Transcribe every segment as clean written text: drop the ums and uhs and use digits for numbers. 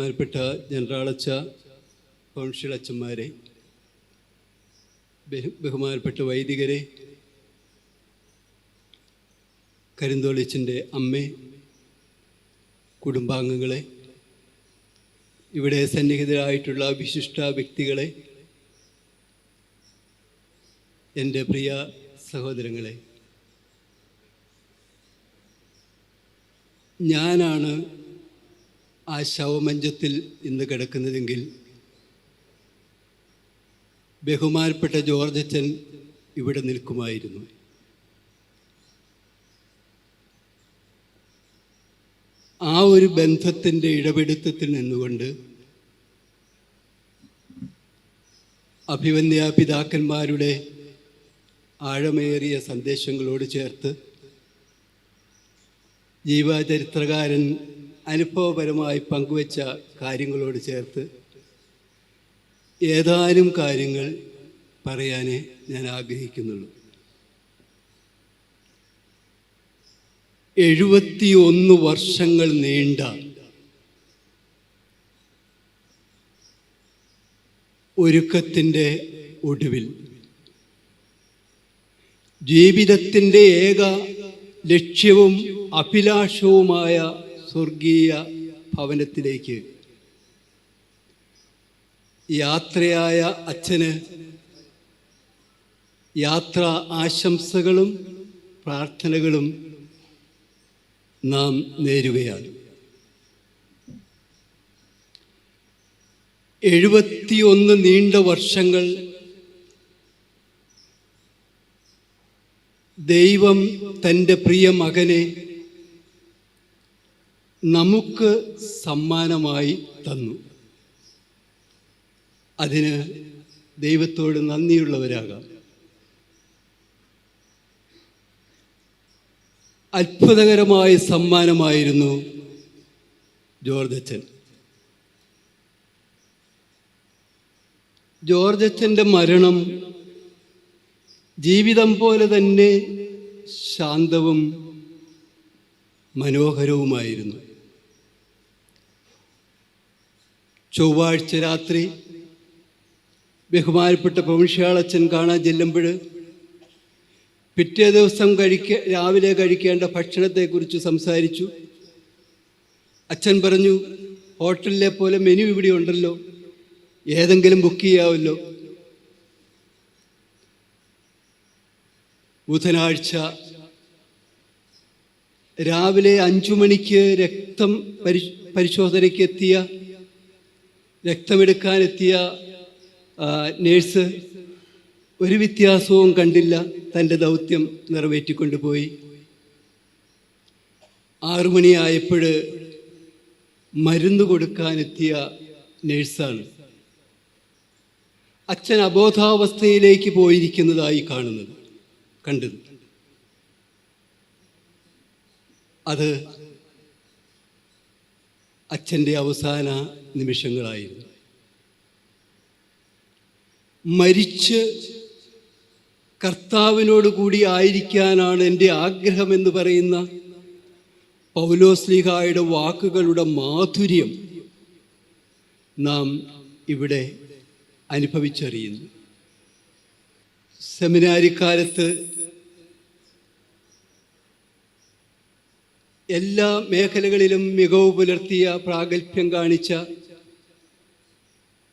ബഹുമാനപ്പെട്ട ജനറാളച്ച കൗൺസിൽ അച്ഛന്മാരെ, ബഹുമാനപ്പെട്ട വൈദികരെ, കരിന്തോളിച്ചൻ്റെ അമ്മേ, കുടുംബാംഗങ്ങളെ, ഇവിടെ സന്നിഹിതരായിട്ടുള്ള വിശിഷ്ട വ്യക്തികളെ, എൻ്റെ പ്രിയ സഹോദരങ്ങളെ, ഞാനാണ് ആ ശവമഞ്ചത്തിൽ ഇന്ന് കിടക്കുന്നതെങ്കിൽ ബഹുമാനപ്പെട്ട ജോർജ് അച്ഛൻ ഇവിടെ നിൽക്കുമായിരുന്നു. ആ ഒരു ബന്ധത്തിൻ്റെ ഇടപെടുത്തത്തിൽ നിന്നുകൊണ്ട് അഭിവന്യ പിതാക്കന്മാരുടെ ആഴമേറിയ സന്ദേശങ്ങളോട് ചേർത്ത് ജീവചരിത്രകാരൻ അനുഭവപരമായി പങ്കുവച്ച കാര്യങ്ങളോട് ചേർത്ത് ഏതാനും കാര്യങ്ങൾ പറയാനേ ഞാൻ ആഗ്രഹിക്കുന്നുള്ളൂ. 71 വർഷങ്ങൾ നീണ്ട ഒരുക്കത്തിൻ്റെ ഒടുവിൽ ജീവിതത്തിൻ്റെ ഏക ലക്ഷ്യവും അഭിലാഷവുമായ സ്വർഗീയ ഭവനത്തിലേക്ക് യാത്രയായ അച്ഛന് യാത്രാ ആശംസകളും പ്രാർത്ഥനകളും നാം നേരുകയാണ്. 71 നീണ്ട വർഷങ്ങൾ ദൈവം തൻ്റെ പ്രിയ മകനെ നമുക്ക് സമ്മാനമായി തന്നു. അതിന് ദൈവത്തോട് നന്ദിയുള്ളവരാകാം. അത്ഭുതകരമായ സമ്മാനമായിരുന്നു ജോർജ് അച്ഛൻ. ജോർജ് അച്ഛൻ്റെ മരണം ജീവിതം പോലെ തന്നെ ശാന്തവും മനോഹരവുമായിരുന്നു. ചൊവ്വാഴ്ച രാത്രി ബഹുമാനപ്പെട്ട പ്രവിശ്യാളച്ചൻ കാണാൻ ചെല്ലുമ്പോൾ പിറ്റേ ദിവസം രാവിലെ കഴിക്കേണ്ട ഭക്ഷണത്തെക്കുറിച്ച് സംസാരിച്ചു. അച്ഛൻ പറഞ്ഞു, ഹോട്ടലിലെ പോലെ മെനു ഇവിടെ ഉണ്ടല്ലോ, ഏതെങ്കിലും ബുക്ക് ചെയ്യാമല്ലോ. ബുധനാഴ്ച രാവിലെ 5 മണിക്ക് പരിശോധനയ്ക്ക് രക്തമെടുക്കാനെത്തിയ നേഴ്സ് ഒരു വ്യത്യാസവും കണ്ടില്ല. തൻ്റെ ദൗത്യം നിറവേറ്റിക്കൊണ്ടുപോയി. 6 മണിയായപ്പോൾ മരുന്ന് കൊടുക്കാനെത്തിയ നേഴ്സാണ് അച്ഛൻ അബോധാവസ്ഥയിലേക്ക് പോയിരിക്കുന്നതായി കണ്ടത്. അത് അച്ഛൻ്റെ അവസാന നിമിഷങ്ങളായിരുന്നു. മരിച്ച് കർത്താവിനോട് കൂടി ആയിരിക്കാനാണ് എൻ്റെ ആഗ്രഹമെന്ന് പറയുന്ന പൗലോസ്ലീഹായുടെ വാക്കുകളുടെ മാധുര്യം നാം ഇവിടെ അനുഭവിച്ചറിയുന്നു. സെമിനാരിക്കാലത്ത് എല്ലാ മേഖലകളിലും മികവ് പുലർത്തിയ പ്രാഗൽഭ്യം കാണിച്ച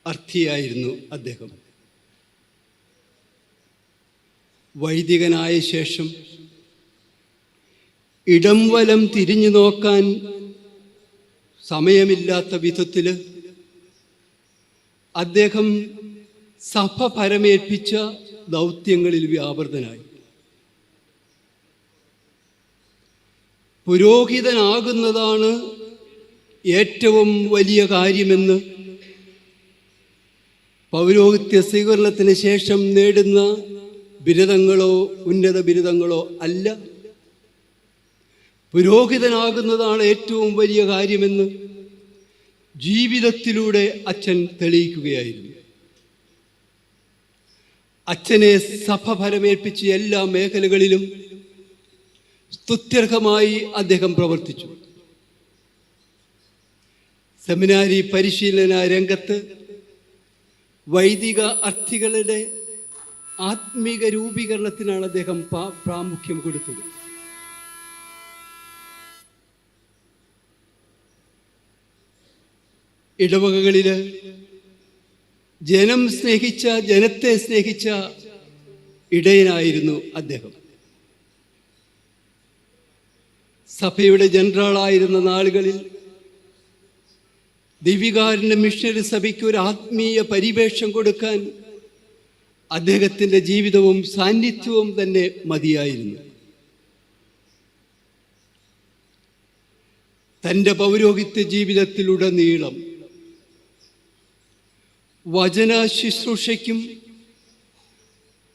അർത്ഥിയായിരുന്നു അദ്ദേഹം. വൈദികനായ ശേഷം ഇടം വലം തിരിഞ്ഞു നോക്കാൻ സമയമില്ലാത്ത വിധത്തിൽ അദ്ദേഹം സഭ പരമേൽപ്പിച്ച ദൗത്യങ്ങളിൽ വ്യാപൃതനായി. പുരോഹിതനാകുന്നതാണ് ഏറ്റവും വലിയ കാര്യമെന്ന് പൗരോഹിത്യ സ്വീകരണത്തിന് ശേഷം നേടുന്ന ബിരുദങ്ങളോ ഉന്നത ബിരുദങ്ങളോ അല്ല, പുരോഹിതനാകുന്നതാണ് ഏറ്റവും വലിയ കാര്യമെന്ന് ജീവിതത്തിലൂടെ അച്ഛൻ തെളിയിക്കുകയായിരുന്നു. അച്ഛനെ സഭ ഫലമേൽപ്പിച്ച എല്ലാ മേഖലകളിലും സ്തുത്യർഹമായി അദ്ദേഹം പ്രവർത്തിച്ചു. സെമിനാരി പരിശീലന രംഗത്ത് വൈദിക അർത്ഥികളുടെ ആത്മീക രൂപീകരണത്തിനാണ് അദ്ദേഹം പ്രാമുഖ്യം കൊടുത്തത്. ഇടവകകളിൽ ജനത്തെ സ്നേഹിച്ച ഇടയനായിരുന്നു അദ്ദേഹം. സഭയുടെ ജനറലായിരുന്ന നാളുകളിൽ ദിവികാരൻ്റെ മിഷണറി സഭയ്ക്ക് ഒരു ആത്മീയ പരിവേഷം കൊടുക്കാൻ അദ്ദേഹത്തിൻ്റെ ജീവിതവും സാന്നിധ്യവും തന്നെ മതിയായിരുന്നു. തൻ്റെ പൗരോഹിത്യ ജീവിതത്തിലുടനീളം വചന ശുശ്രൂഷയ്ക്കും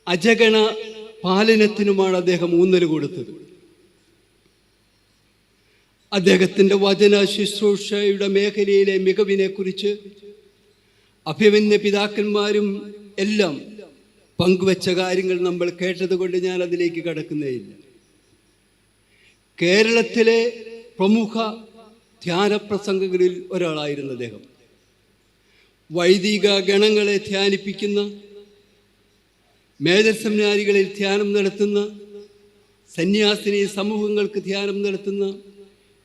അജഗണ പാലനത്തിനുമാണ് അദ്ദേഹം ഊന്നൽ കൊടുത്തത്. അദ്ദേഹത്തിൻ്റെ വചന ശുശ്രൂഷയുടെ മേഖലയിലെ മികവിനെക്കുറിച്ച് അഭിമന്യ പിതാക്കന്മാരും എല്ലാം പങ്കുവച്ച കാര്യങ്ങൾ നമ്മൾ കേട്ടതുകൊണ്ട് ഞാൻ അതിലേക്ക് കടക്കുന്നേയില്ല. കേരളത്തിലെ പ്രമുഖ ധ്യാനപ്രസംഗങ്ങളിൽ ഒരാളായിരുന്നു അദ്ദേഹം. വൈദിക ഗണങ്ങളെ ധ്യാനിപ്പിക്കുന്ന, മേജർ സെമിനാരികളിൽ ധ്യാനം നടത്തുന്ന, സന്യാസിനി സമൂഹങ്ങൾക്ക് ധ്യാനം നടത്തുന്ന,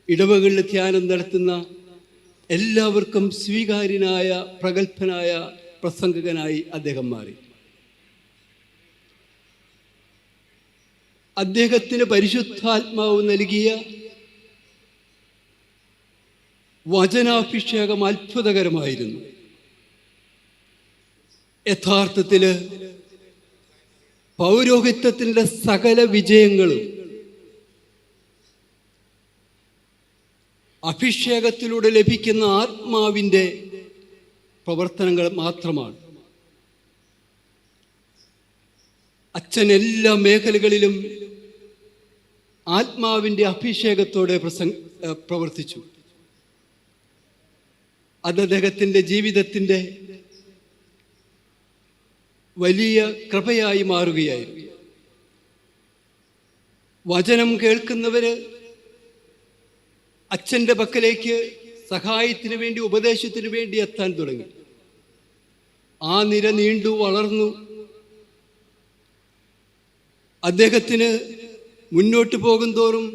ഇടവകളിൽ ധ്യാനം നടത്തുന്ന എല്ലാവർക്കും സ്വീകാര്യനായ പ്രഗത്ഭനായ പ്രസംഗകനായി അദ്ദേഹം മാറി. അദ്ദേഹത്തിന് പരിശുദ്ധാത്മാവ് നൽകിയ വചനാഭിഷേകം അത്ഭുതകരമായിരുന്നു. യഥാർത്ഥത്തിൽ പൗരോഹിത്യത്തിൻ്റെ സകല വിജയങ്ങളും അഭിഷേകത്തിലൂടെ ലഭിക്കുന്ന ആത്മാവിൻ്റെ പ്രവർത്തനങ്ങൾ മാത്രമാണ്. അച്ഛൻ എല്ലാ മേഖലകളിലും ആത്മാവിൻ്റെ അഭിഷേകത്തോടെ പ്രവർത്തിച്ചു. അത് അദ്ദേഹത്തിൻ്റെ ജീവിതത്തിൻ്റെ വലിയ കൃപയായി മാറുകയായിരുന്നു. വചനം കേൾക്കുന്നവര് അച്ഛൻ്റെ പക്കലേക്ക് സഹായത്തിന് വേണ്ടി, ഉപദേശത്തിന് വേണ്ടി എത്താൻ തുടങ്ങി. ആ നിര നീണ്ടു വളർന്നു. അദ്ദേഹത്തിന് മുന്നോട്ട് പോകും തോറും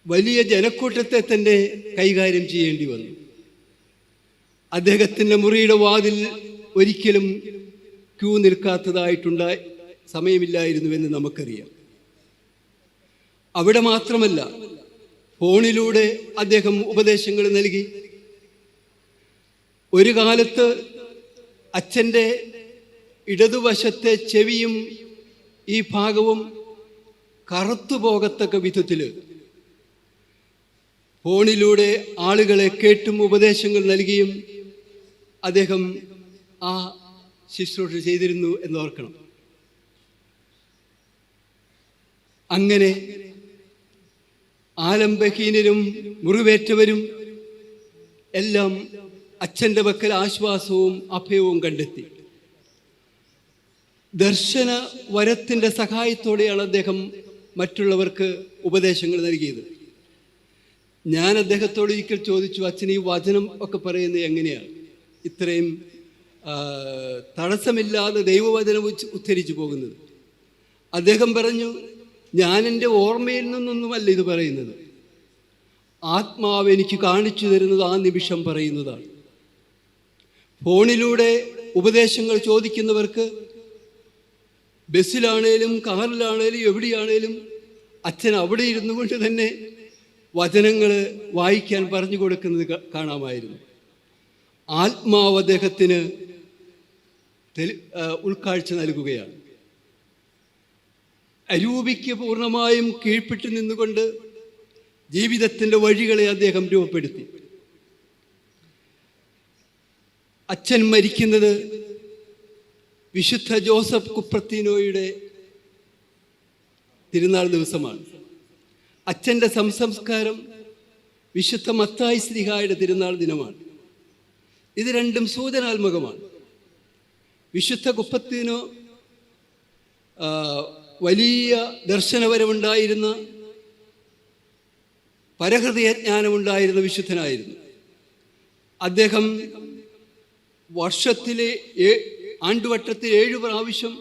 വലിയ ജനക്കൂട്ടത്തെ തന്നെ കൈകാര്യം ചെയ്യേണ്ടി വന്നു. അദ്ദേഹത്തിൻ്റെ മുറിയുടെ വാതിൽ ഒരിക്കലും ക്യൂ നിൽക്കാത്തതായിട്ടുണ്ടായി സമയമില്ലായിരുന്നുവെന്ന് നമുക്കറിയാം. അവിടെ മാത്രമല്ല, ഫോണിലൂടെ അദ്ദേഹം ഉപദേശങ്ങൾ നൽകി. ഒരു കാലത്ത് അച്ഛൻ്റെ ഇടതുവശത്തെ ചെവിയും ഈ ഭാഗവും കറുത്തു പോകത്തക്ക വിധത്തിൽ ഫോണിലൂടെ ആളുകളെ കേട്ടും ഉപദേശങ്ങൾ നൽകിയും അദ്ദേഹം ആ ശുശ്രൂഷ ചെയ്തിരുന്നു എന്നോർക്കണം. അങ്ങനെ ആലംബഹീനരും മുറിവേറ്റവരും എല്ലാം അച്ഛൻ്റെ പക്കൽ ആശ്വാസവും അഭയവും കണ്ടെത്തി. ദർശന വരത്തിൻ്റെ സഹായത്തോടെയാണ് അദ്ദേഹം മറ്റുള്ളവർക്ക് ഉപദേശങ്ങൾ നൽകിയത്. ഞാൻ അദ്ദേഹത്തോട് ഒരിക്കൽ ചോദിച്ചു, അച്ഛൻ ഈ വചനം ഒക്കെ പറയുന്നത് എങ്ങനെയാണ് ഇത്രയും തടസ്സമില്ലാതെ ദൈവവചനം ഉദ്ധരിച്ചു പോകുന്നത്? അദ്ദേഹം പറഞ്ഞു, ഞാൻ എൻ്റെ ഓർമ്മയിൽ നിന്നൊന്നുമല്ല ഇത് പറയുന്നത്, ആത്മാവ് എനിക്ക് കാണിച്ചു തരുന്നത് ആ നിമിഷം പറയുന്നതാണ്. ഫോണിലൂടെ ഉപദേശങ്ങൾ ചോദിക്കുന്നവർക്ക് ബസ്സിലാണേലും കാറിലാണേലും എവിടെയാണേലും അച്ഛൻ അവിടെ ഇരുന്നു കൊണ്ട് തന്നെ വചനങ്ങൾ വായിക്കാൻ പറഞ്ഞു കൊടുക്കുന്നത് കാണാമായിരുന്നു. ആത്മാവ് അദ്ദേഹത്തിന് ഉൾക്കാഴ്ച നൽകുകയാണ്. അരൂപിക്ക് പൂർണ്ണമായും കീഴ്പ്പെട്ട് നിന്നുകൊണ്ട് ജീവിതത്തിൻ്റെ വഴികളെ അദ്ദേഹം രൂപപ്പെടുത്തി. അച്ഛൻ മരിക്കുന്നത് വിശുദ്ധ ജോസഫ് കുപ്രത്തീനോയുടെ തിരുനാൾ ദിവസമാണ്. അച്ഛൻ്റെ സംസ്കാരം വിശുദ്ധ മത്തായി ശ്ലീഹായുടെ തിരുനാൾ ദിനമാണ്. ഇത് രണ്ടും സൂചനാത്മകമാണ്. വിശുദ്ധ കുപ്രത്തീനോ വലിയ ദർശനപരമുണ്ടായിരുന്ന, പരഹൃദയജ്ഞാനമുണ്ടായിരുന്ന വിശുദ്ധനായിരുന്നു. അദ്ദേഹം വർഷത്തിലെ ആണ്ടുവട്ടത്തിൽ 7 പ്രാവശ്യം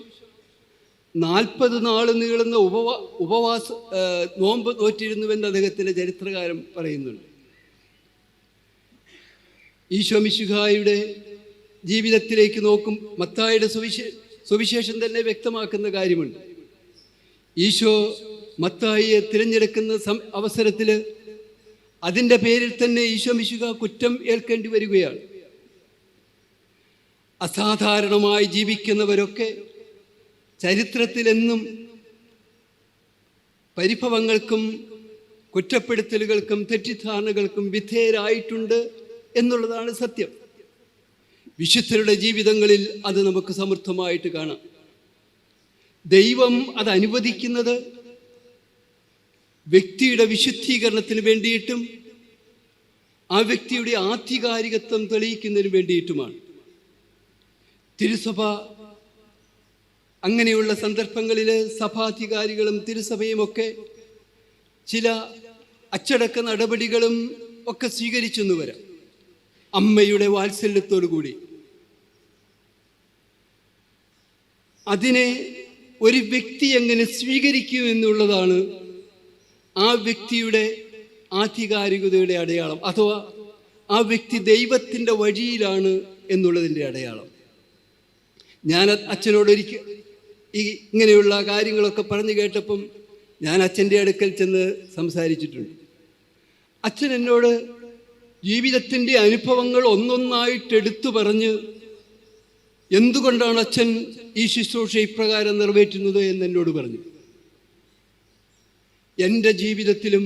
40 നാള് നീളുന്ന നോമ്പ് നോറ്റിരുന്നുവെന്ന് അദ്ദേഹത്തിൻ്റെ ചരിത്രകാരൻ പറയുന്നുണ്ട്. ഈശോ മിശിഹായുടെ ജീവിതത്തിലേക്ക് നോക്കും മത്തായിയുടെ സുവിശേഷം തന്നെ വ്യക്തമാക്കുന്ന കാര്യമുണ്ട്. ഈശോ മത്തായിയെ തിരഞ്ഞെടുക്കുന്ന അവസരത്തിൽ അതിൻ്റെ പേരിൽ തന്നെ ഈശോ മിശിഹ കുറ്റം ഏൽക്കേണ്ടി വരികയാണ്. അസാധാരണമായി ജീവിക്കുന്നവരൊക്കെ ചരിത്രത്തിലെന്നും പരിഭവങ്ങൾക്കും കുറ്റപ്പെടുത്തലുകൾക്കും തെറ്റിദ്ധാരണകൾക്കും വിധേയരായിട്ടുണ്ട് എന്നുള്ളതാണ് സത്യം. വിശുദ്ധരുടെ ജീവിതങ്ങളിൽ അത് നമുക്ക് സമൃദ്ധമായിട്ട് കാണാം. ദൈവം അത് അനുവദിക്കുന്നത് വ്യക്തിയുടെ വിശുദ്ധീകരണത്തിന് വേണ്ടിയിട്ടും ആ വ്യക്തിയുടെ ആധികാരികത്വം തെളിയിക്കുന്നതിന് വേണ്ടിയിട്ടുമാണ്. തിരുസഭ അങ്ങനെയുള്ള സന്ദർഭങ്ങളിൽ സഭാധികാരികളും തിരുസഭയുമൊക്കെ ചില അച്ചടക്ക നടപടികളും ഒക്കെ സ്വീകരിച്ചെന്ന് വരാം. അമ്മയുടെ വാത്സല്യത്തോടു കൂടി അതിനെ ഒരു വ്യക്തി എങ്ങനെ സ്വീകരിക്കും എന്നുള്ളതാണ് ആ വ്യക്തിയുടെ ആധികാരികതയുടെ അടയാളം, അഥവാ ആ വ്യക്തി ദൈവത്തിൻ്റെ വഴിയിലാണ് എന്നുള്ളതിൻ്റെ അടയാളം. ഞാൻ അച്ഛനോട് ഇങ്ങനെയുള്ള കാര്യങ്ങളൊക്കെ പറഞ്ഞു കേട്ടപ്പം ഞാൻ അച്ഛൻ്റെ അടുക്കൽ ചെന്ന് സംസാരിച്ചിട്ടുണ്ട്. അച്ഛൻ എന്നോട് ജീവിതത്തിൻ്റെ അനുഭവങ്ങൾ ഒന്നൊന്നായിട്ട് എടുത്തു പറഞ്ഞ് എന്തുകൊണ്ടാണ് അച്ഛൻ ഈ ശുശ്രൂഷ ഇപ്രകാരം നിറവേറ്റുന്നത് എന്ന് എന്നോട് പറഞ്ഞു. എൻ്റെ ജീവിതത്തിലും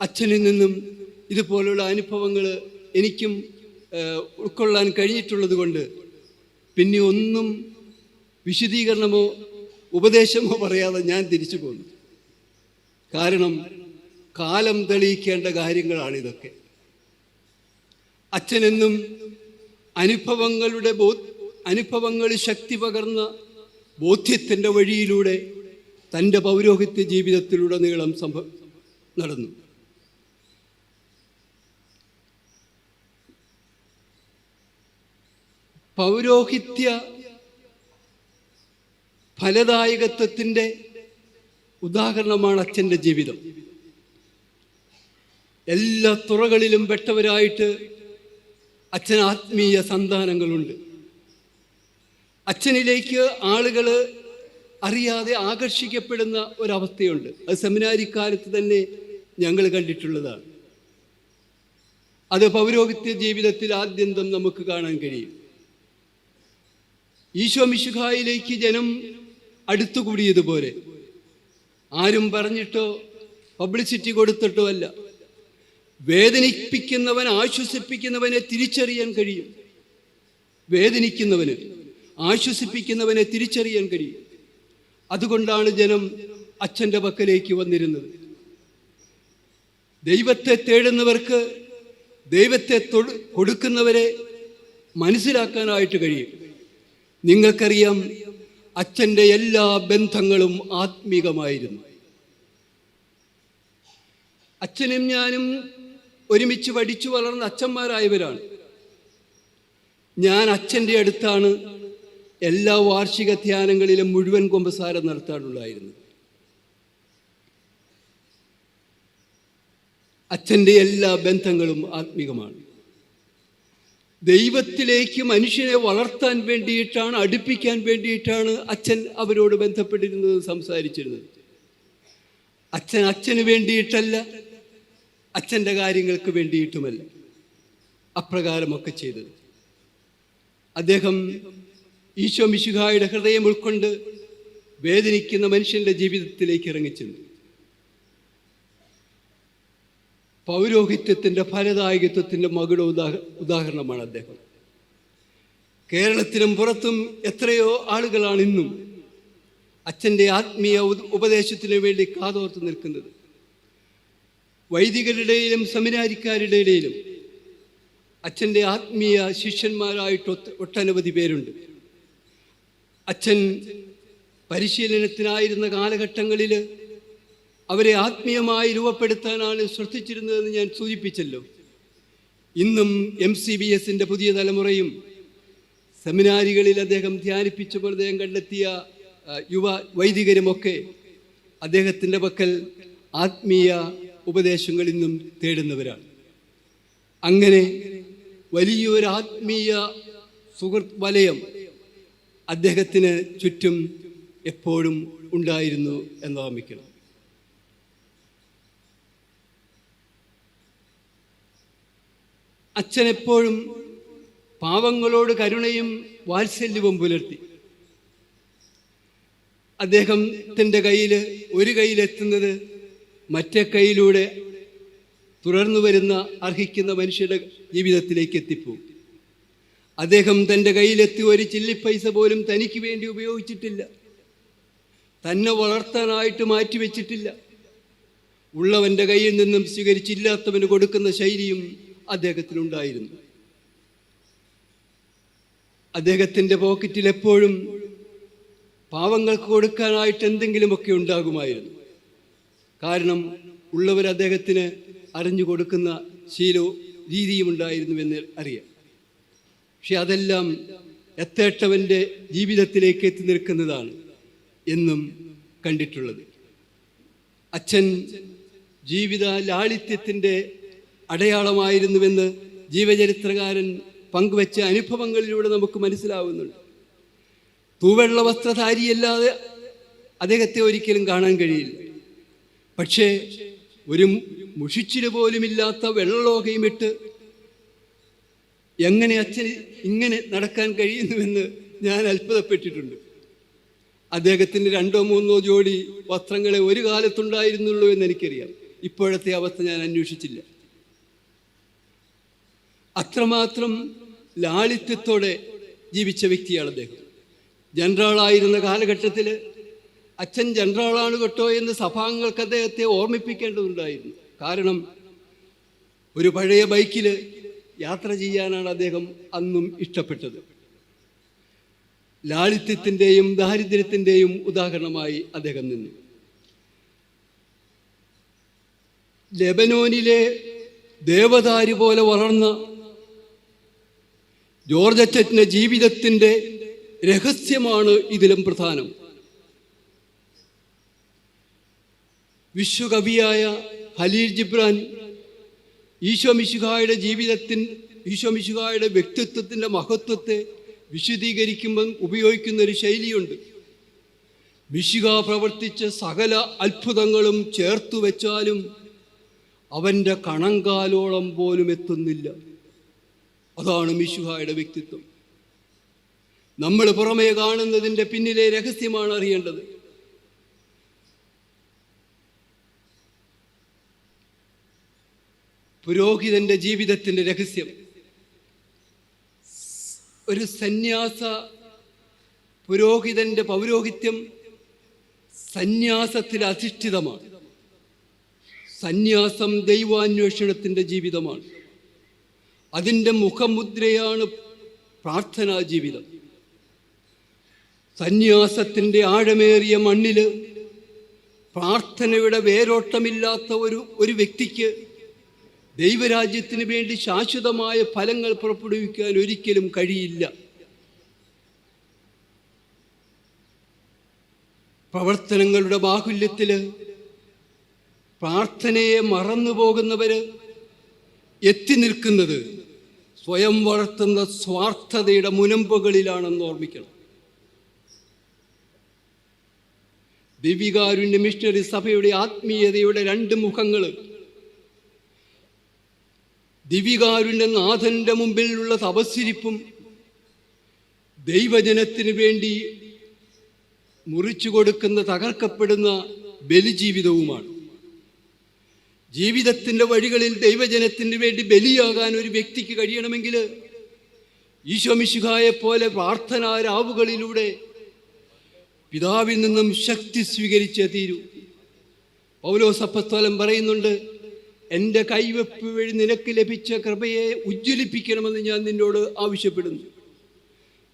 അച്ഛനിൽ നിന്നും ഇതുപോലുള്ള അനുഭവങ്ങൾ എനിക്കും ഉൾക്കൊള്ളാൻ കഴിഞ്ഞിട്ടുള്ളത് കൊണ്ട് പിന്നെ ഒന്നും വിശദീകരണമോ ഉപദേശമോ പറയാതെ ഞാൻ തിരിച്ചു പോന്നു. കാരണം കാലം തെളിയിക്കേണ്ട കാര്യങ്ങളാണിതൊക്കെ. അച്ഛനെന്നും അനുഭവങ്ങൾ ശക്തി പകർന്ന ബോധ്യത്തിൻ്റെ വഴിയിലൂടെ തൻ്റെ പൗരോഹിത്യ ജീവിതത്തിലുടനീളം നടന്നു. പൗരോഹിത്യ ഫലദായകത്വത്തിൻ്റെ ഉദാഹരണമാണ് അച്ഛൻ്റെ ജീവിതം. എല്ലാ തുറകളിലും പെട്ടവരായിട്ട് അച്ഛന് ആത്മീയ സന്താനങ്ങളുണ്ട്. അച്ഛനിലേക്ക് ആളുകൾ അറിയാതെ ആകർഷിക്കപ്പെടുന്ന ഒരവസ്ഥയുണ്ട്. അത് സെമിനാരിക്കാലത്ത് തന്നെ ഞങ്ങൾ കണ്ടിട്ടുള്ളതാണ്. അത് പൗരോഹിത്യ ജീവിതത്തിൽ ആദ്യന്തം നമുക്ക് കാണാൻ കഴിയും. ഈശോ മിശിഹായിലേക്ക് ജനം അടുത്തുകൂടിയതുപോലെ ആരും പറഞ്ഞിട്ടോ പബ്ലിസിറ്റി കൊടുത്തിട്ടോ അല്ല. വേദനിപ്പിക്കുന്നവൻ ആശ്വസിപ്പിക്കുന്നവനെ തിരിച്ചറിയാൻ കഴിയും. വേദനിക്കുന്നവന് ആശ്വസിപ്പിക്കുന്നവനെ തിരിച്ചറിയാൻ കഴിയും. അതുകൊണ്ടാണ് ജനം അച്ഛൻ്റെ പക്കലേക്ക് വന്നിരുന്നത്. ദൈവത്തെ തേടുന്നവർക്ക് ദൈവത്തെ കൊടുക്കുന്നവരെ മനസ്സിലാക്കാനായിട്ട് കഴിയും. നിങ്ങൾക്കറിയാം, അച്ഛൻ്റെ എല്ലാ ബന്ധങ്ങളും ആത്മീകമായിരുന്നു. അച്ഛനും ഞാനും ഒരുമിച്ച് പഠിച്ചു വളർന്ന അച്ഛന്മാരായവരാണ്. ഞാൻ അച്ഛൻ്റെ അടുത്താണ് എല്ലാ വാർഷിക ധ്യാനങ്ങളിലും മുഴുവൻ കുമ്പസാരം നടത്താറുണ്ടായിരുന്നത്. അച്ഛൻ്റെ എല്ലാ ബന്ധങ്ങളും ആത്മീകമാണ്. ദൈവത്തിലേക്ക് മനുഷ്യനെ വളർത്താൻ വേണ്ടിയിട്ടാണ്, അടുപ്പിക്കാൻ വേണ്ടിയിട്ടാണ് അച്ഛൻ അവരോട് ബന്ധപ്പെട്ടിരുന്നത്, സംസാരിച്ചിരുന്നത്. അച്ഛന് വേണ്ടിയിട്ടല്ല, അച്ഛൻ്റെ കാര്യങ്ങൾക്ക് വേണ്ടിയിട്ടുമല്ല അപ്രകാരമൊക്കെ ചെയ്തത്. അദ്ദേഹം ഈശോ മിശിഹായുടെ ഹൃദയം ഉൾക്കൊണ്ട് വേദനിക്കുന്ന മനുഷ്യൻ്റെ ജീവിതത്തിലേക്ക് ഇറങ്ങിച്ചെന്നു. പൗരോഹിത്യത്തിൻ്റെ ഫലദായകത്വത്തിൻ്റെ മകുട ഉദാഹരണമാണ് അദ്ദേഹം. കേരളത്തിലും പുറത്തും എത്രയോ ആളുകളാണ് ഇന്നും അച്ഛൻ്റെ ആത്മീയ ഉപദേശത്തിന് വേണ്ടി കാതോർത്ത് നിൽക്കുന്നത്. വൈദികരുടെയിലും സെമിനാരിക്കാരുടെ ഇടയിലും അച്ഛൻ്റെ ആത്മീയ ശിഷ്യന്മാരായിട്ട് ഒട്ടനവധി പേരുണ്ട്. അച്ഛൻ പരിശീലനത്തിനായിരുന്ന കാലഘട്ടങ്ങളിൽ അവരെ ആത്മീയമായി രൂപപ്പെടുത്താനാണ് ശ്രദ്ധിച്ചിരുന്നതെന്ന് ഞാൻ സൂചിപ്പിച്ചല്ലോ. ഇന്നും MCBSൻ്റെ പുതിയ തലമുറയും സെമിനാരികളിൽ അദ്ദേഹം ധ്യാനിപ്പിച്ചപ്പോൾ അദ്ദേഹം കണ്ടെത്തിയ യുവ വൈദികരുമൊക്കെ അദ്ദേഹത്തിൻ്റെ പക്കൽ ആത്മീയ ഉപദേശങ്ങൾ ഇന്നും തേടുന്നവരാണ്. അങ്ങനെ വലിയൊരു ആത്മീയ സുഹൃത്ത് വലയം അദ്ദേഹത്തിന് ചുറ്റും എപ്പോഴും ഉണ്ടായിരുന്നു എന്ന് ഓർമ്മിക്കണം. അച്ഛൻ എപ്പോഴും പാവങ്ങളോട് കരുണയും വാത്സല്യവും പുലർത്തി. അദ്ദേഹത്തിൻ്റെ കയ്യിൽ ഒരു കയ്യിലെത്തുന്നത് മറ്റേ കൈയിലൂടെ തുടർന്നു വരുന്ന അർഹിക്കുന്ന മനുഷ്യരുടെ ജീവിതത്തിലേക്ക് എത്തിപ്പോകും. അദ്ദേഹം തൻ്റെ കയ്യിലെത്തി ഒരു ചില്ലിപ്പൈസ പോലും തനിക്ക് വേണ്ടി ഉപയോഗിച്ചിട്ടില്ല, തന്നെ വളർത്താനായിട്ട് മാറ്റിവെച്ചിട്ടില്ല. ഉള്ളവൻ്റെ കയ്യിൽ നിന്നും സ്വീകരിച്ചില്ലാത്തവന് കൊടുക്കുന്ന ശൈലിയും അദ്ദേഹത്തിനുണ്ടായിരുന്നു. അദ്ദേഹത്തിൻ്റെ പോക്കറ്റിൽ എപ്പോഴും പാവങ്ങൾക്ക് കൊടുക്കാനായിട്ട് എന്തെങ്കിലുമൊക്കെ ഉണ്ടാകുമായിരുന്നു. കാരണം ഉള്ളവർ അദ്ദേഹത്തിന് അറിഞ്ഞു കൊടുക്കുന്ന ശീലവും രീതിയും ഉണ്ടായിരുന്നുവെന്ന് അറിയാം. പക്ഷെ അതെല്ലാം എത്തേട്ടവൻ്റെ ജീവിതത്തിലേക്ക് എത്തി നിൽക്കുന്നതാണ് എന്നും കണ്ടിട്ടുള്ളത്. അച്ഛൻ ജീവിത ലാളിത്യത്തിൻ്റെ അടയാളമായിരുന്നുവെന്ന് ജീവചരിത്രകാരൻ പങ്കുവെച്ച അനുഭവങ്ങളിലൂടെ നമുക്ക് മനസ്സിലാവുന്നുണ്ട്. തൂവെള്ള വസ്ത്രധാരിയല്ലാതെ അദ്ദേഹത്തെ ഒരിക്കലും കാണാൻ കഴിയില്ല. പക്ഷേ ഒരു മുഷിച്ചില് പോലുമില്ലാത്ത വെള്ളലോകയും ഇട്ട് എങ്ങനെ അച്ഛന് ഇങ്ങനെ നടക്കാൻ കഴിയുന്നുവെന്ന് ഞാൻ അത്ഭുതപ്പെട്ടിട്ടുണ്ട്. അദ്ദേഹത്തിന് 2-3 ജോഡി വസ്ത്രങ്ങളെ ഒരു കാലത്തുണ്ടായിരുന്നുള്ളൂ എന്ന് എനിക്കറിയാം. ഇപ്പോഴത്തെ അവസ്ഥ ഞാൻ അന്വേഷിച്ചില്ല. അത്രമാത്രം ലാളിത്യത്തോടെ ജീവിച്ച വ്യക്തിയാണ് അദ്ദേഹം. ജനറലായിരുന്ന കാലഘട്ടത്തിൽ അച്ഛൻ ജനറലാണ് കേട്ടോ എന്ന് സഭാംഗങ്ങൾക്ക് അദ്ദേഹത്തെ ഓർമ്മിപ്പിക്കേണ്ടതുണ്ടായിരുന്നു. കാരണം ഒരു പഴയ ബൈക്കിൽ യാത്ര ചെയ്യാനാണ് അദ്ദേഹം അന്നും ഇഷ്ടപ്പെട്ടത്. ലാളിത്യത്തിൻ്റെയും ദാരിദ്ര്യത്തിൻ്റെയും ഉദാഹരണമായി അദ്ദേഹം നിന്നു. ലെബനോനിലെ ദേവദാരി പോലെ വളർന്ന ജോർജ് അച്ഛൻ്റെ ജീവിതത്തിൻ്റെ രഹസ്യമാണ് ഇതിലും പ്രധാനം. വിശ്വകവിയായ ഖലീൽ ജിബ്രാൻ ഈശോമിശിഹായുടെ വ്യക്തിത്വത്തിൻ്റെ മഹത്വത്തെ വിശദീകരിക്കുമ്പോൾ ഉപയോഗിക്കുന്ന ഒരു ശൈലിയുണ്ട്. മിശിഹ പ്രവർത്തിച്ച സകല അത്ഭുതങ്ങളും ചേർത്തു വെച്ചാലും അവൻ്റെ കണങ്കാലോളം പോലും എത്തുന്നില്ല. അതാണ് മിശിഹായുടെ വ്യക്തിത്വം. നമ്മൾ പുറമേ കാണുന്നതിൻ്റെ പിന്നിലെ രഹസ്യമാണ് അറിയേണ്ടത്. പുരോഹിതൻ്റെ ജീവിതത്തിൻ്റെ രഹസ്യം ഒരു സന്യാസ പുരോഹിതൻ്റെ പൗരോഹിത്യം സന്യാസത്തിൽ അധിഷ്ഠിതമാണ്. സന്യാസം ദൈവാന്വേഷണത്തിൻ്റെ ജീവിതമാണ്. അതിൻ്റെ മുഖമുദ്രയാണ് പ്രാർത്ഥനാ ജീവിതം. സന്യാസത്തിൻ്റെ ആഴമേറിയ മണ്ണിൽ പ്രാർത്ഥനയുടെ വേരോട്ടമില്ലാത്ത ഒരു വ്യക്തിക്ക് ദൈവരാജ്യത്തിന് വേണ്ടി ശാശ്വതമായ ഫലങ്ങൾ പുറപ്പെടുവിക്കാൻ ഒരിക്കലും കഴിയില്ല. പ്രവർത്തനങ്ങളുടെ ബാഹുല്യത്തിൽ പ്രാർത്ഥനയെ മറന്നു പോകുന്നവര് എത്തി നിൽക്കുന്നത് സ്വയം വളർത്തുന്ന സ്വാർത്ഥതയുടെ മുനമ്പുകളിലാണെന്ന് ഓർമ്മിക്കണം. ദിവ്യകാരുണ്യ മിഷണറി സഭയുടെ ആത്മീയതയുടെ 2 മുഖങ്ങൾ. ദിവ്യകാരുണ്യ നാഥൻ്റെ മുമ്പിലുള്ള തപസ്സിരിപ്പും ദൈവജനത്തിന് വേണ്ടി മുറിച്ചു കൊടുക്കുന്ന തകർക്കപ്പെടുന്ന ബലിജീവിതവുമാണ്. ജീവിതത്തിൻ്റെ വഴികളിൽ ദൈവജനത്തിന് വേണ്ടി ബലിയാകാൻ ഒരു വ്യക്തിക്ക് കഴിയണമെങ്കിൽ ഈശോമിശിഹായെ പോലെ പ്രാർത്ഥനാരാവുകളിലൂടെ പിതാവിൽ നിന്നും ശക്തി സ്വീകരിച്ചേ തീരൂ. പൗലോസ് അപ്പോസ്തലൻ പറയുന്നുണ്ട്, എൻ്റെ കൈവെപ്പ് വഴി നിനക്ക് ലഭിച്ച കൃപയെ ഉജ്ജ്വലിപ്പിക്കണമെന്ന് ഞാൻ നിന്നോട് ആവശ്യപ്പെടുന്നു.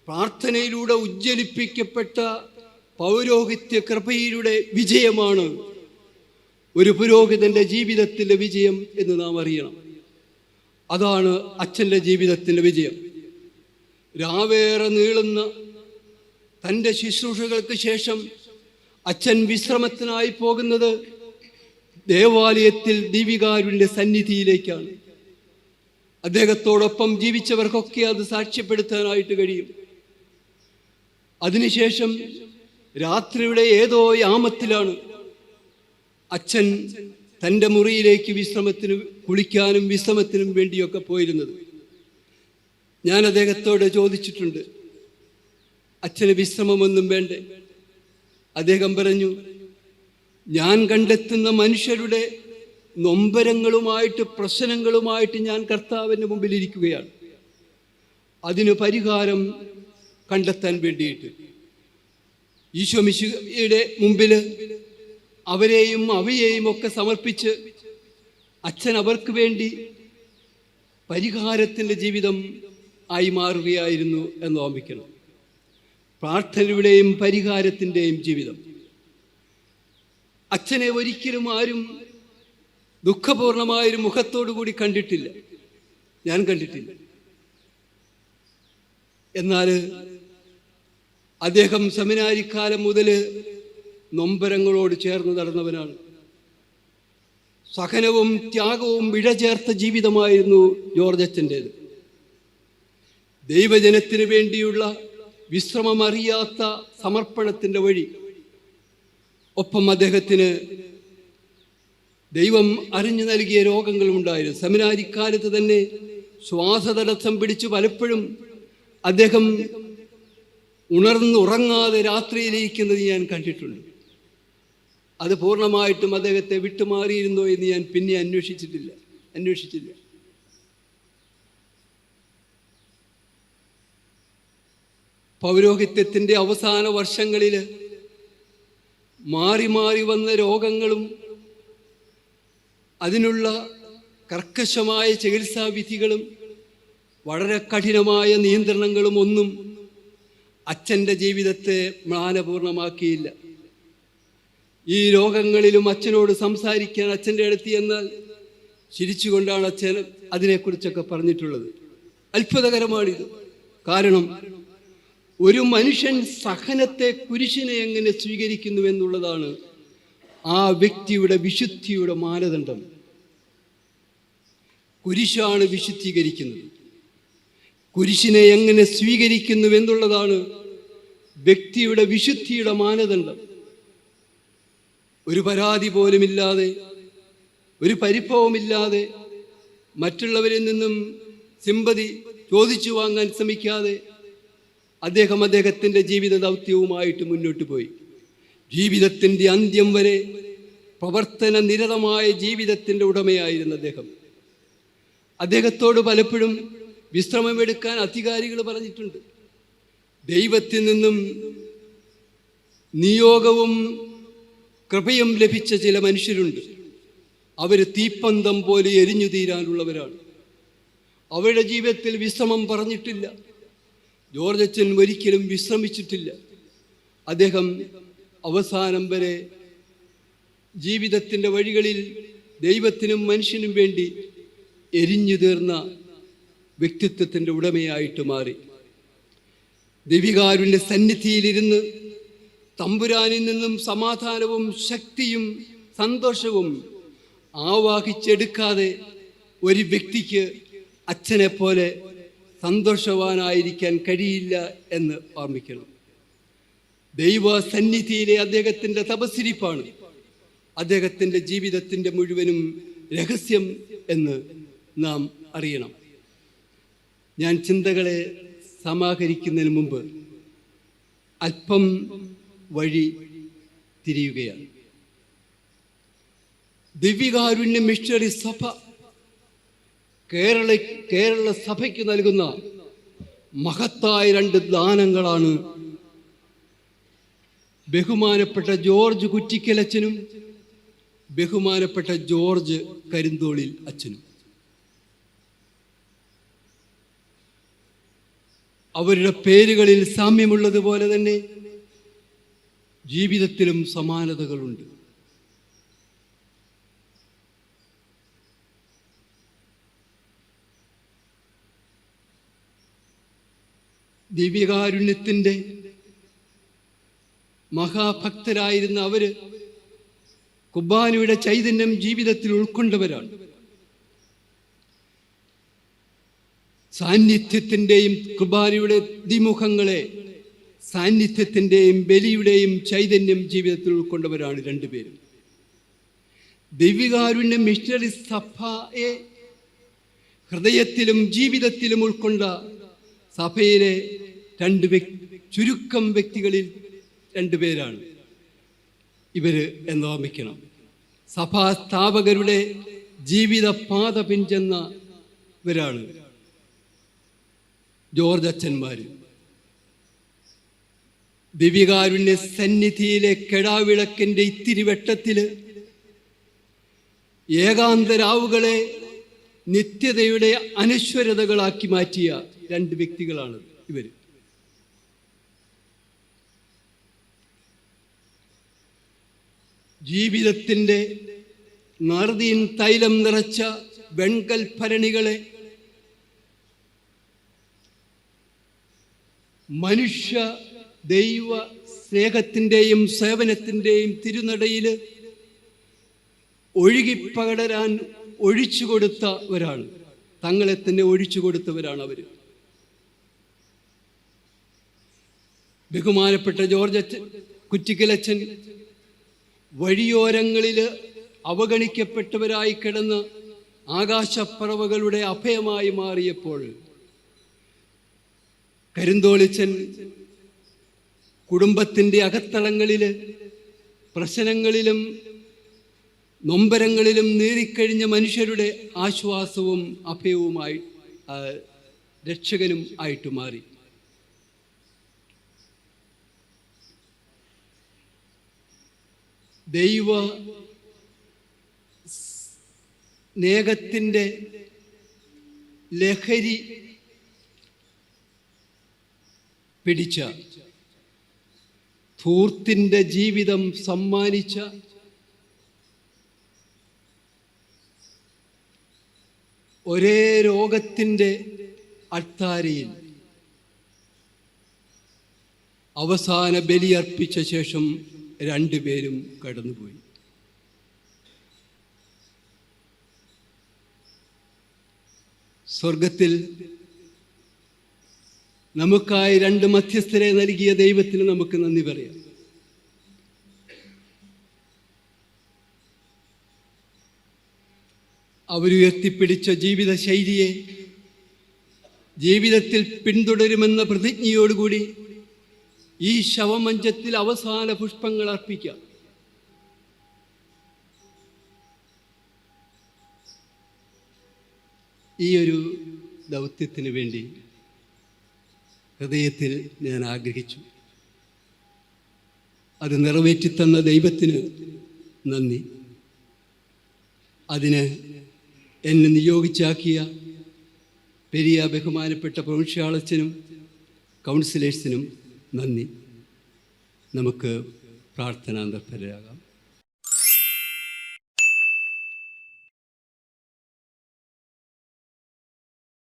പ്രാർത്ഥനയിലൂടെ ഉജ്ജ്വലിപ്പിക്കപ്പെട്ട പൗരോഹിത്യ കൃപയുടെ വിജയമാണ് ഒരു പുരോഹിതൻ്റെ ജീവിതത്തിൻ്റെ വിജയം എന്ന് നാം അറിയണം. അതാണ് അച്ഛൻ്റെ ജീവിതത്തിൻ്റെ വിജയം. രാവേറെ നീളുന്ന തൻ്റെ ശുശ്രൂഷകൾക്ക് ശേഷം അച്ഛൻ വിശ്രമത്തിനായി പോകുന്നത് ദേവാലയത്തിൽ ദീപികാരുണ്യ സന്നിധിയിലേക്കാണ്. അദ്ദേഹത്തോടൊപ്പം ജീവിച്ചവർക്കൊക്കെ അത് സാക്ഷ്യപ്പെടുത്താനായിട്ട് കഴിയും. അതിനുശേഷം രാത്രിയുടെ ഏതോ യാമത്തിലാണ് അച്ഛൻ തൻ്റെ മുറിയിലേക്ക് വിശ്രമത്തിന് കുളിക്കാനും വിശ്രമത്തിനും വേണ്ടിയൊക്കെ പോയിരുന്നത്. ഞാൻ അദ്ദേഹത്തോട് ചോദിച്ചിട്ടുണ്ട്, അച്ഛന് വിശ്രമമൊന്നും വേണ്ടേ? അദ്ദേഹം പറഞ്ഞു, ഞാൻ കണ്ടെത്തുന്ന മനുഷ്യരുടെ നൊമ്പരങ്ങളുമായിട്ട് പ്രശ്നങ്ങളുമായിട്ട് ഞാൻ കർത്താവിൻ്റെ മുമ്പിലിരിക്കുകയാണ്. അതിന് പരിഹാരം കണ്ടെത്താൻ വേണ്ടിയിട്ട് ഈശോ മിശിഹായുടെ മുമ്പിൽ അവരെയും അവയെയും ഒക്കെ സമർപ്പിച്ച് അച്ഛൻ അവർക്ക് വേണ്ടി പരിഹാരത്തിൻ്റെ ജീവിതം ആയി മാറുകയായിരുന്നു എന്ന് ഓർമ്മിക്കണം. പ്രാർത്ഥനയുടെയും പരിഹാരത്തിൻ്റെയും ജീവിതം. അച്ഛനെ ഒരിക്കലും ആരും ദുഃഖപൂർണമായൊരു മുഖത്തോടു കൂടി കണ്ടിട്ടില്ല, ഞാൻ കണ്ടിട്ടില്ല. എന്നാൽ അദ്ദേഹം സെമിനാരിക്കാലം മുതൽ നൊമ്പരങ്ങളോട് ചേർന്ന് നടന്നവനാണ്. സഹനവും ത്യാഗവും ഇഴചേർത്ത ജീവിതമായിരുന്നു ജോർജ് അച്ഛൻ്റേത്. ദൈവജനത്തിന് വേണ്ടിയുള്ള വിശ്രമമറിയാത്ത സമർപ്പണത്തിൻ്റെ വഴി. ഒപ്പം അദ്ദേഹത്തിന് ദൈവം അറിഞ്ഞു നൽകിയ രോഗങ്ങളുണ്ടായിരുന്നു. സെമിനാരിക്കാലത്ത് തന്നെ ശ്വാസതടസ്സം പിടിച്ച് പലപ്പോഴും അദ്ദേഹം ഉണർന്നുറങ്ങാതെ രാത്രിയിലിരിക്കുന്നത് ഞാൻ കണ്ടിട്ടുണ്ട്. അത് പൂർണ്ണമായിട്ടും അദ്ദേഹത്തെ വിട്ടുമാറിയിരുന്നോ എന്ന് ഞാൻ പിന്നെ അന്വേഷിച്ചില്ല. പൗരോഹിത്യത്തിൻ്റെ അവസാന വർഷങ്ങളിൽ മാറി മാറി വന്ന രോഗങ്ങളും അതിനുള്ള കർക്കശമായ ചികിത്സാവിധികളും വളരെ കഠിനമായ നിയന്ത്രണങ്ങളും ഒന്നും അച്ഛൻ്റെ ജീവിതത്തെ മ്ലാനപൂർണമാക്കിയില്ല. ഈ രോഗങ്ങളിലും അച്ഛനോട് സംസാരിക്കാൻ അച്ഛൻ്റെ അടുത്ത് എന്നാൽ ചിരിച്ചുകൊണ്ടാണ് അച്ഛൻ അതിനെക്കുറിച്ചൊക്കെ പറഞ്ഞിട്ടുള്ളത്. അത്ഭുതകരമാണിത്. കാരണം ഒരു മനുഷ്യൻ സഹനത്തെ, കുരിശിനെ എങ്ങനെ സ്വീകരിക്കുന്നു എന്നുള്ളതാണ് ആ വ്യക്തിയുടെ വിശുദ്ധിയുടെ മാനദണ്ഡം. കുരിശാണ് വിശുദ്ധീകരിക്കുന്നത്. കുരിശിനെ എങ്ങനെ സ്വീകരിക്കുന്നു എന്നുള്ളതാണ് വ്യക്തിയുടെ വിശുദ്ധിയുടെ മാനദണ്ഡം. ഒരു പരാതി പോലുമില്ലാതെ, ഒരു പരിഭവമില്ലാതെ, മറ്റുള്ളവരിൽ നിന്നും സിമ്പതി ചോദിച്ചു വാങ്ങാൻ ശ്രമിക്കാതെ അദ്ദേഹം അദ്ദേഹത്തിൻ്റെ ജീവിത ദൗത്യവുമായിട്ട് മുന്നോട്ട് പോയി. ജീവിതത്തിൻ്റെ അന്ത്യം വരെ പ്രവർത്തന നിരതമായ ജീവിതത്തിൻ്റെ ഉടമയായിരുന്നു അദ്ദേഹം. അദ്ദേഹത്തോട് പലപ്പോഴും വിശ്രമമെടുക്കാൻ അധികാരികൾ പറഞ്ഞിട്ടുണ്ട്. ദൈവത്തിൽ നിന്നും നിയോഗവും കൃപയും ലഭിച്ച ചില മനുഷ്യരുണ്ട്. അവർ തീപ്പന്തം പോലെ എരിഞ്ഞു തീരാനുള്ളവരാണ്. അവരുടെ ജീവിതത്തിൽ വിശ്രമം പറഞ്ഞിട്ടില്ല. ജോർജ് അച്ഛൻ ഒരിക്കലും വിശ്രമിച്ചിട്ടില്ല. അദ്ദേഹം അവസാനം വരെ ജീവിതത്തിൻ്റെ വഴികളിൽ ദൈവത്തിനും മനുഷ്യനും വേണ്ടി എരിഞ്ഞു തീർന്ന വ്യക്തിത്വത്തിൻ്റെ ഉടമയായിട്ട് മാറി. ദൈവികാരുണ്യ സന്നിധിയിലിരുന്ന് തമ്പുരാനിൽ നിന്നും സമാധാനവും ശക്തിയും സന്തോഷവും ആവാഹിച്ചെടുക്കാതെ ഒരു വ്യക്തിക്ക് അച്ഛനെ പോലെ സന്തോഷവാനായിരിക്കാൻ കഴിയില്ല എന്ന് ഓർമ്മിക്കണം. ദൈവ സന്നിധിയിലെ അദ്ദേഹത്തിൻ്റെ തപസ്സിരിപ്പാണ് അദ്ദേഹത്തിൻ്റെ ജീവിതത്തിൻ്റെ മുഴുവനും രഹസ്യം എന്ന് നാം അറിയണം. ഞാൻ ചിന്തകളെ സമാഹരിക്കുന്നതിന് മുമ്പ് അല്പം വഴി തിരിയുകയാണ്. ദിവ്യകാരുണ്യ മിഷണറി സഭ കേരള സഭയ്ക്ക് നൽകുന്ന മഹത്തായ 2 ദാനങ്ങളാണ് ബഹുമാനപ്പെട്ട ജോർജ് കുറ്റിക്കൽ അച്ഛനും ബഹുമാനപ്പെട്ട ജോർജ് കരിന്തോളിൽ അച്ഛനും. അവരുടെ പേരുകളിൽ സാമ്യമുള്ളതുപോലെ തന്നെ ജീവിതത്തിലും സമാനതകളുണ്ട്. ദിവ്യകാരുണ്യത്തിൻ്റെ മഹാഭക്തരായിരുന്ന അവർ കുർബാനയുടെ ചൈതന്യം ജീവിതത്തിൽ ഉൾക്കൊണ്ടവരാണ്. സാന്നിധ്യത്തിൻ്റെയും കുർബാനയുടെ ദിമുഖങ്ങളെ സാന്നിധ്യത്തിൻ്റെയും ബലിയുടെയും ചൈതന്യം ജീവിതത്തിൽ ഉൾക്കൊണ്ടവരാണ് രണ്ടുപേരും. ദിവ്യകാരുണ്യ മിഷണറി സഭയെ ഹൃദയത്തിലും ജീവിതത്തിലും ഉൾക്കൊണ്ട സഭയിലെ ചുരുക്കം വ്യക്തികളിൽ രണ്ടുപേരാണ് ഇവർ എന്ന് ഓർമ്മിക്കണം. സഭാ സ്ഥാപകരുടെ ജീവിത പാത പിൻചെന്നവരാണ് ജോർജ് അച്ഛന്മാർ. ദിവ്യകാരുണ്യ സന്നിധിയിലെ കെടാവിളക്കിൻ്റെ ഇത്തിരി വെട്ടത്തിൽ ഏകാന്തരാവുകളെ നിത്യതയുടെ അനശ്വരതകളാക്കി മാറ്റിയ രണ്ട് വ്യക്തികളാണ് ഇവർ. ജീവിതത്തിൻ്റെ നാർദീൻ തൈലം നിറച്ച വെൺകൽ ഭരണികളെ മനുഷ്യ ദൈവ സ്നേഹത്തിൻ്റെയും സേവനത്തിൻ്റെയും തിരുനടയിൽ ഒഴുകിപ്പകരാൻ ഒഴിച്ചു കൊടുത്തവരാണ്. തങ്ങളെ തന്നെ ഒഴിച്ചു കൊടുത്തവരാണ് അവർ. ബഹുമാനപ്പെട്ട ജോർജ് കുറ്റിക്കലച്ചൻ വഴിയോരങ്ങളിൽ അവഗണിക്കപ്പെട്ടവരായി കിടന്ന് ആകാശപ്പറവകളുടെ അഭയമായി മാറിയപ്പോൾ കരിന്തോളിച്ചൻ കുടുംബത്തിൻ്റെ അകത്തളങ്ങളിൽ പ്രശ്നങ്ങളിലും നൊമ്പരങ്ങളിലും നേറിക്കഴിഞ്ഞ മനുഷ്യരുടെ ആശ്വാസവും അഭയവുമായി രക്ഷകനും ആയിട്ട് മാറി. ദൈവ സ്നേഹത്തിൻ്റെ ലഹരി പിടിച്ച ധൂർത്തിൻ്റെ ജീവിതം സമ്മാനിച്ച ഒരേ രോഗത്തിൻ്റെ അൾത്താരയിൽ അവസാന ബലിയർപ്പിച്ച ശേഷം രണ്ടുപേരും കടന്നുപോയി. സ്വർഗത്തിൽ നമുക്കായി രണ്ട് മധ്യസ്ഥരെ നൽകിയ ദൈവത്തിന് നമുക്ക് നന്ദി പറയാം. അവരുയർത്തിപ്പിടിച്ച ജീവിത ശൈലിയെ ജീവിതത്തിൽ പിന്തുടരുമെന്ന പ്രതിജ്ഞയോടുകൂടി ഈ ശവമഞ്ചത്തിൽ അവസാന പുഷ്പങ്ങൾ അർപ്പിക്കാം. ഈ ഒരു ദൗത്യത്തിന് വേണ്ടി ഹൃദയത്തിൽ ഞാൻ ആഗ്രഹിച്ചു. അത് നിറവേറ്റിത്തന്ന ദൈവത്തിന് നന്ദി. അതിന് എന്നെ നിയോഗിച്ചാക്കിയ പെരിയ ബഹുമാനപ്പെട്ട പ്രൊവിൻഷ്യാളച്ചനും കൗൺസിലേഴ്സിനും നന്ദി. നമുക്ക് പ്രാർത്ഥനാന്തർഭരാകാം.